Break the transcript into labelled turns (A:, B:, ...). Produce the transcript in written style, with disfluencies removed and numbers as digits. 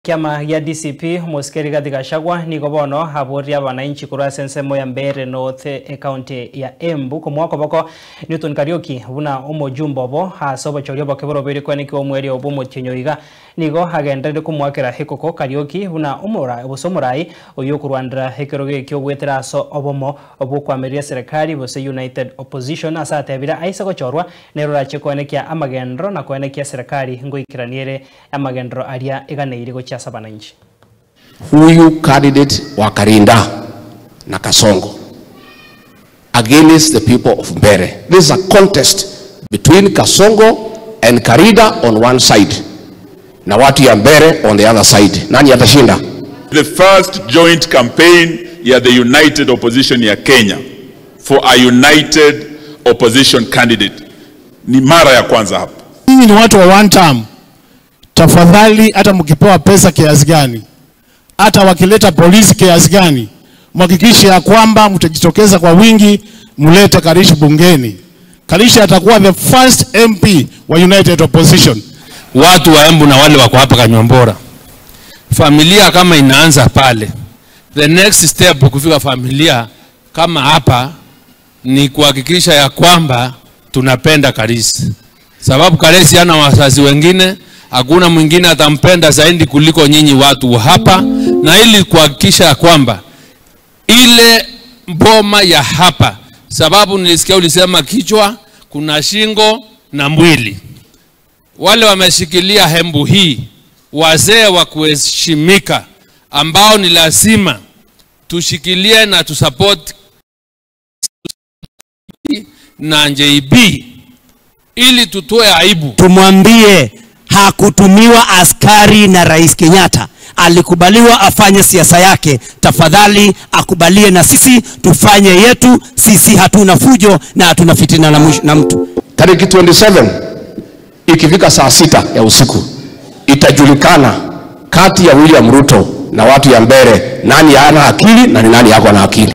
A: Kiama ya DCP Musikeri Rigathi Gachagua niko bono haboria wananchi kura sensemo ya Mbeere North county ya Embu kumwako boko Newton Kariuki buna umujumbo bo hasobo chorio bakeboro biri kwaniki omweri obumo chenyoiga nigo hagendere kumwakira hekoko Kariuki buna umura obusomurai oyokurwandra hekeroge kyogwetera so obomo obukwamiria serikali bose United Opposition asatebira aisa gochorwa nerora chekwanekia amagendro na kwanekia serikali ngoikiraniere amagendro aria iganeire go wananchi.
B: Huyu candidate wa Karinda na Kasongo against the people of Mbeere. This is a contest between Kasongo and Karinda on one side na watu ya Mbeere on the other side. Nani atashinda?
C: The first joint campaign ya the United Opposition ya Kenya for a united opposition candidate. Ni mara ya kwanza hapa.
D: Ninyi ni watu wa one term. Tafadhali hata mkipewa pesa kiasi gani, hata wakileta polisi kiasi gani, mhakikishe ya kwamba mtajitokeza kwa wingi, mulete Karishi bungeni. Karishi atakuwa the first MP wa United Opposition.
E: Watu wa Embu na wale wako hapa Kanyombora, familia kama inaanza pale, the next step kufika familia kama hapa ni kuhakikisha ya kwamba tunapenda Karishi, sababu Karishi ana wazazi wengine. Hakuna mwingine atampenda zaidi kuliko nyinyi watu hapa, na ili kuhakikisha kwamba ile mboma ya hapa, sababu nilisikia ulisema kichwa, kuna shingo na mwili. Wale wameshikilia Embu hii, wazee wa kuheshimika ambao ni lazima tushikilie na tusupport na NJB ili tutoe aibu.
F: Tumwambie hakutumiwa askari na Rais Kenyatta, alikubaliwa afanye siasa yake. Tafadhali akubalie na sisi tufanye yetu. Sisi hatuna fujo na hatuna fitina na mtu.
B: Tariki 27 ikifika saa 6 ya usiku itajulikana kati ya William Ruto na watu ya Mbeere nani ana akili na nani yako na akili.